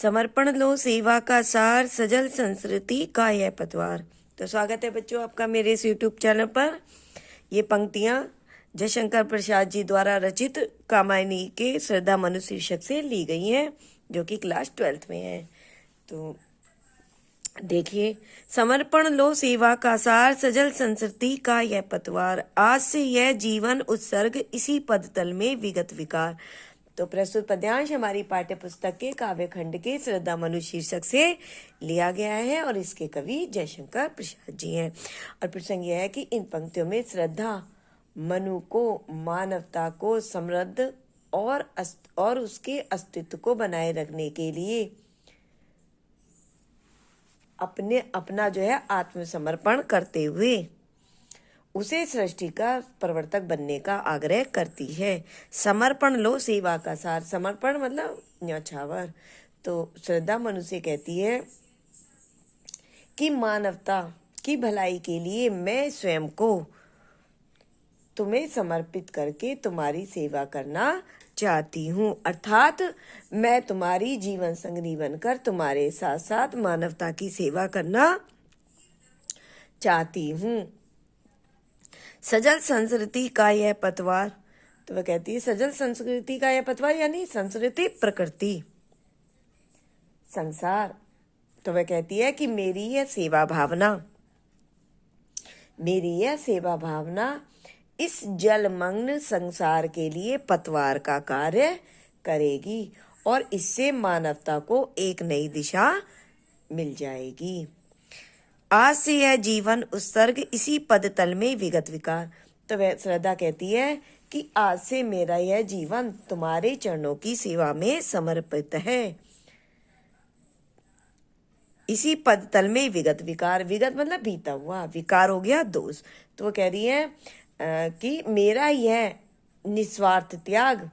समर्पण लो सेवा का सार, सजल संस्कृति का यह पतवार। तो स्वागत है बच्चों आपका मेरे इस यूट्यूब चैनल पर। ये पंक्तियाँ जयशंकर प्रसाद जी द्वारा रचित कामायनी के श्रद्धा मनु शीर्षक से ली गई हैं, जो कि क्लास 12th में है। तो देखिए, समर्पण लो सेवा का सार, सजल संस्कृति का यह पतवार, आज से यह जीवन उत्सर्ग, इसी पद तल में विगत विकार। तो प्रस्तुत पद्यांश हमारी पाठ्य पुस्तक के काव्य खंड के श्रद्धा मनु शीर्षक से लिया गया है और इसके कवि जयशंकर प्रसाद जी हैं। और प्रसंग यह है कि इन पंक्तियों में श्रद्धा मनु को मानवता को समृद्ध और उसके अस्तित्व को बनाए रखने के लिए अपना जो है आत्मसमर्पण करते हुए उसे सृष्टि का प्रवर्तक बनने का आग्रह करती है। समर्पण लो सेवा का सार, समर्पण मतलब न्यौछावर। तो श्रद्धा मनु से कहती है कि मानवता की भलाई के लिए मैं स्वयं को तुम्हें समर्पित करके तुम्हारी सेवा करना चाहती हूँ, अर्थात मैं तुम्हारी जीवन संगनी बनकर तुम्हारे साथ साथ मानवता की सेवा करना चाहती हूँ। सजल संस्कृति का यह पतवार, तो वह कहती है सजल संस्कृति का यह पतवार यानी संस्कृति, प्रकृति, संसार। तो वह कहती है कि मेरी यह सेवा भावना इस जलमग्न संसार के लिए पतवार का कार्य करेगी और इससे मानवता को एक नई दिशा मिल जाएगी। आज से यह जीवन उत्सर्ग, इसी पद तल में विगत विकार। तो वह श्रद्धा कहती है कि आज से मेरा यह जीवन तुम्हारे चरणों की सेवा में समर्पित है। इसी पद तल में विगत विकार, विगत मतलब बीता हुआ, विकार हो गया दोष। तो वो कह रही है कि मेरा यह निस्वार्थ त्याग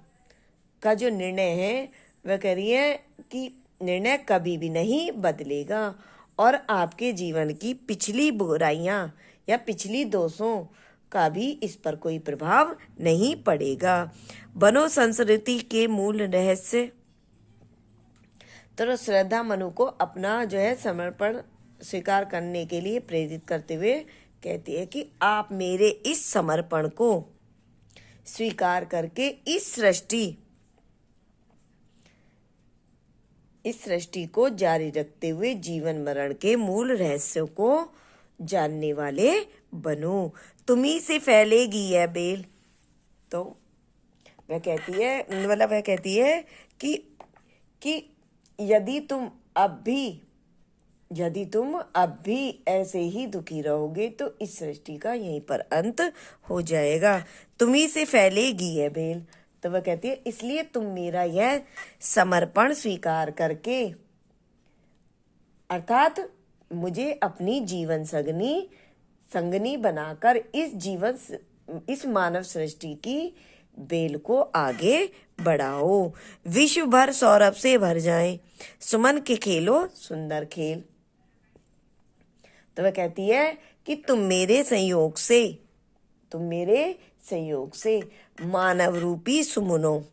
का जो निर्णय है, वह कह रही है कि निर्णय कभी भी नहीं बदलेगा और आपके जीवन की पिछली बुराइयां या पिछली दोषों का भी इस पर कोई प्रभाव नहीं पड़ेगा। बनो संस्कृति के मूल रहस्य। तो श्रद्धा मनु को अपना जो है समर्पण स्वीकार करने के लिए प्रेरित करते हुए कहती है कि आप मेरे इस समर्पण को स्वीकार करके इस सृष्टि को जारी रखते हुए जीवन मरण के मूल रहस्यों को जानने वाले बनो। तुम्ही से फैलेगी यह बेल। तो वह कहती है कि यदि तुम अब भी ऐसे ही दुखी रहोगे तो इस सृष्टि का यहीं पर अंत हो जाएगा। तुम्ही से फैलेगी यह बेल। तो वह कहती है इसलिए तुम मेरा यह समर्पण स्वीकार करके, अर्थात मुझे अपनी जीवन संगनी बनाकर इस मानव सृष्टि की बेल को आगे बढ़ाओ। विश्व भर सौरभ से भर जाएं, सुमन के खेलो सुंदर खेल। तो वह कहती है कि तुम मेरे संयोग से मानव रूपी सुमन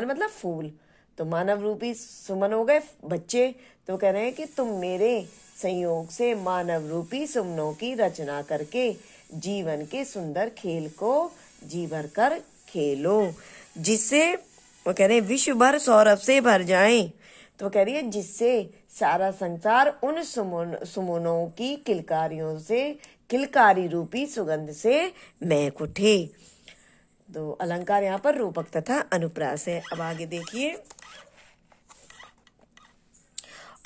मतलब फूल, तो मानव रूपी सुमन हो गए बच्चे। तो कह रहे हैं कि तुम मेरे संयोग से मानव रूपी सुमनों की रचना करके जीवन के सुंदर खेल को जी भर कर खेलो, जिससे वो कह रहे हैं विश्व भर सौरभ से भर जाए। तो वो कह रही है जिससे सारा संसार उन सुमनों की किलकारी रूपी सुगंध से महक उठे। तो अलंकार यहाँ पर रूपक तथा अनुप्रास है। अब आगे देखिए,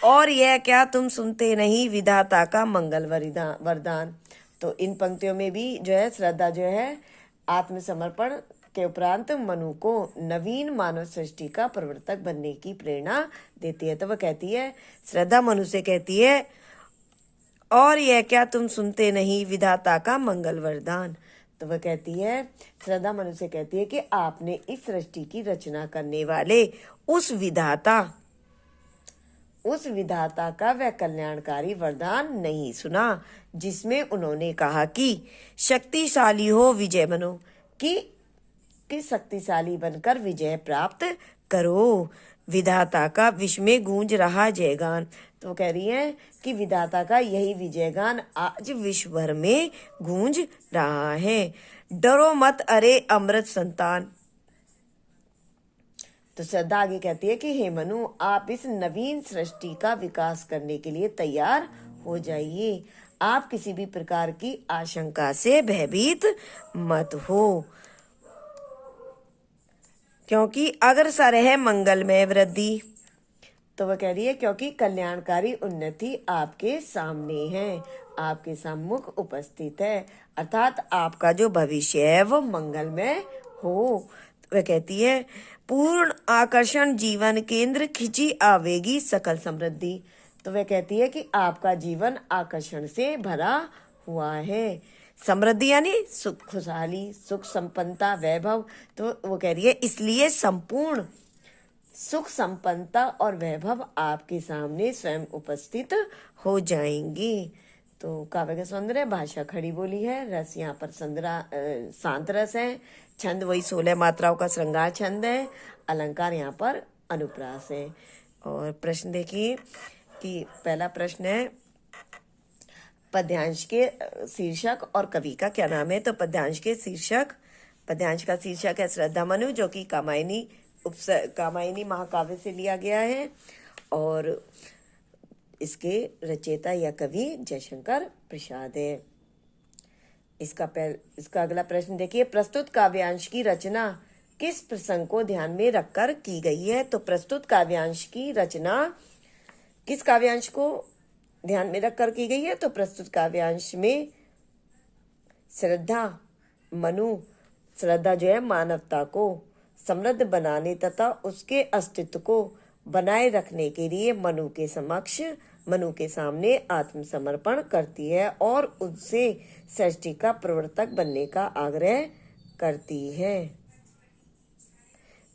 और यह क्या तुम सुनते नहीं विधाता का मंगल वरदान। तो इन पंक्तियों में भी जो है श्रद्धा जो है आत्मसमर्पण के उपरांत मनु को नवीन मानव सृष्टि का प्रवर्तक बनने की प्रेरणा देती है। तो वह कहती है, श्रद्धा मनु से कहती है, और यह क्या तुम सुनते नहीं विधाता का मंगल वरदान। तो वह कहती है, श्रद्धा मनु से कहती है कि आपने इस सृष्टि की रचना करने वाले उस विधाता का वह कल्याणकारी वरदान नहीं सुना, जिसमें उन्होंने कहा कि शक्तिशाली हो विजय बनो, कि शक्तिशाली बनकर विजय प्राप्त करो। विधाता का विश्व में गूंज रहा जयगान। तो वो कह रही है कि विधाता का यही विजयगान आज विश्व भर में गूंज रहा है। डरो मत अरे अमृत संतान। तो श्रद्धा आगे कहती है कि हे मनु, आप इस नवीन सृष्टि का विकास करने के लिए तैयार हो जाइए। आप किसी भी प्रकार की आशंका से भयभीत मत हो, क्योंकि अग्रसर है मंगलमय वृद्धि। तो वह कह रही है क्योंकि कल्याणकारी उन्नति आपके सामने है, आपके सम्मुख उपस्थित है, अर्थात आपका जो भविष्य है वो मंगलमय हो। तो वह कहती है पूर्ण आकर्षण जीवन केंद्र खिंची आवेगी सकल समृद्धि। तो वह कहती है कि आपका जीवन आकर्षण से भरा हुआ है। समृद्धि यानी सुख, खुशहाली, सुख, संपन्नता, वैभव। तो वो कह रही है इसलिए संपूर्ण सुख, संपन्नता और वैभव आपके सामने स्वयं उपस्थित हो जाएंगे। तो काव्य का सौंदर्य, भाषा खड़ी बोली है, रस यहाँ पर शांत रस है, छंद वही 16 मात्राओं का श्रृंगार छंद है, अलंकार यहाँ पर अनुप्रास है। और प्रश्न देखिए कि पहला प्रश्न है पद्यांश के शीर्षक और कवि का क्या नाम है। तो पद्यांश का शीर्षक है श्रद्धा मनु, जो कि कामायनी महाकाव्य से लिया गया है, और इसके रचयिता या कवि जयशंकर प्रसाद है। इसका अगला प्रश्न देखिए, प्रस्तुत काव्यांश की रचना किस प्रसंग को ध्यान में रखकर की गई है। तो प्रस्तुत काव्यांश की रचना किस काव्यांश को ध्यान में रखकर की गई है। तो प्रस्तुत काव्यांश में श्रद्धा मनु, श्रद्धा जो है मानवता को समृद्ध बनाने तथा उसके अस्तित्व को बनाए रखने के लिए मनु के सामने आत्मसमर्पण करती है और उससे सृष्टि का प्रवर्तक बनने का आग्रह करती है।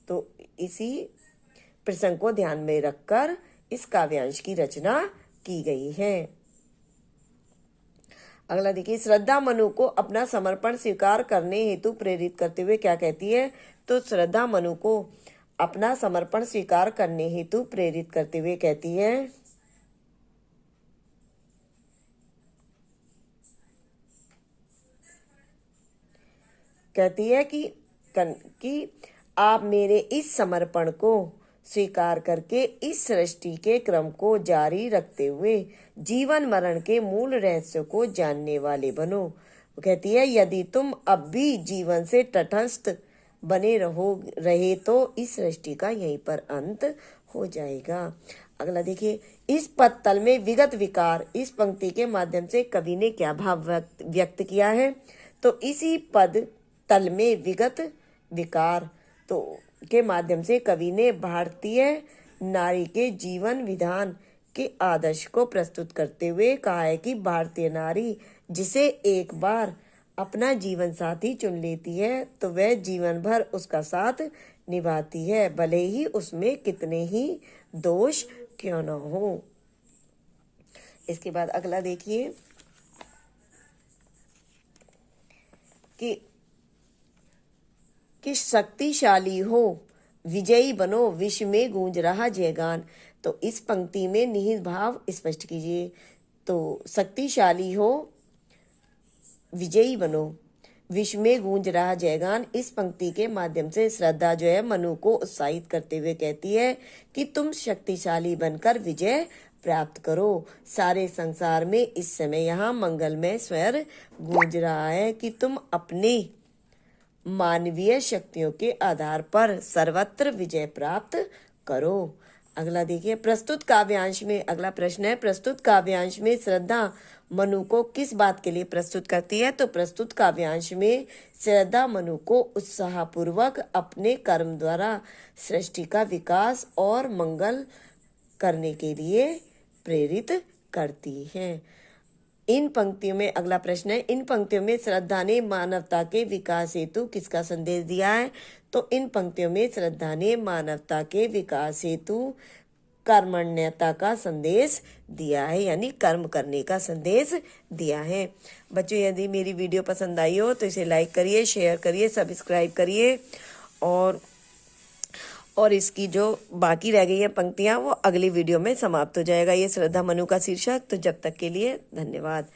तो इसी प्रसंग को ध्यान में रखकर इस काव्यांश की रचना की गई है। अगला देखिए, श्रद्धा मनु को अपना समर्पण स्वीकार करने हेतु प्रेरित करते हुए क्या कहती है। तो श्रद्धा मनु को अपना समर्पण स्वीकार करने हेतु प्रेरित करते हुए कहती है कि आप मेरे इस समर्पण को स्वीकार करके इस सृष्टि के क्रम को जारी रखते हुए जीवन मरण के मूल रहस्य को जानने वाले बनो। वो कहती है यदि तुम अब भी जीवन से तटस्थ बने रहे तो इस सृष्टि का यहीं पर अंत हो जाएगा। अगला देखिए, इस पद तल में विगत विकार, इस पंक्ति के माध्यम से कवि ने क्या भाव व्यक्त किया है। तो इसी पद तल में विगत विकार के माध्यम से कवि ने भारतीय नारी के जीवन विधान के आदर्श को प्रस्तुत करते हुए कहा है कि भारतीय नारी जिसे एक बार अपना जीवन साथी चुन लेती है तो वह जीवन भर उसका साथ निभाती है, भले ही उसमें कितने ही दोष क्यों न हो। इसके बाद अगला देखिए कि शक्तिशाली हो, विजयी बनो, विश्व में गूंज रहा जयगान। तो इस पंक्ति में निहित भाव स्पष्ट कीजिए। तो शक्तिशाली हो, विजयी बनो, विश्व में गूंज रहा जयगान, इस पंक्ति के माध्यम से श्रद्धा जो है मनु को उत्साहित करते हुए कहती है कि तुम शक्तिशाली बनकर विजय प्राप्त करो। सारे संसार में इस समय यहाँ मंगलमय स्वर गूंज रहा है कि तुम अपने मानवीय शक्तियों के आधार पर सर्वत्र विजय प्राप्त करो। अगला देखिए, प्रस्तुत काव्यांश में अगला प्रश्न है, प्रस्तुत काव्यांश में श्रद्धा मनु को किस बात के लिए प्रस्तुत करती है। तो प्रस्तुत काव्यांश में श्रद्धा मनु को उत्साहपूर्वक अपने कर्म द्वारा सृष्टि का विकास और मंगल करने के लिए प्रेरित करती है। इन पंक्तियों में अगला प्रश्न है, इन पंक्तियों में श्रद्धा ने मानवता के विकास हेतु किसका संदेश दिया है। तो इन पंक्तियों में श्रद्धा ने मानवता के विकास हेतु कर्मण्यता का संदेश दिया है, यानी कर्म करने का संदेश दिया है। बच्चों, यदि मेरी वीडियो पसंद आई हो तो इसे लाइक करिए, शेयर करिए, सब्सक्राइब करिए और इसकी जो बाकी रह गई है पंक्तियां वो अगली वीडियो में समाप्त हो जाएगा। ये श्रद्धा मनु का शीर्षक। तो जब तक के लिए धन्यवाद।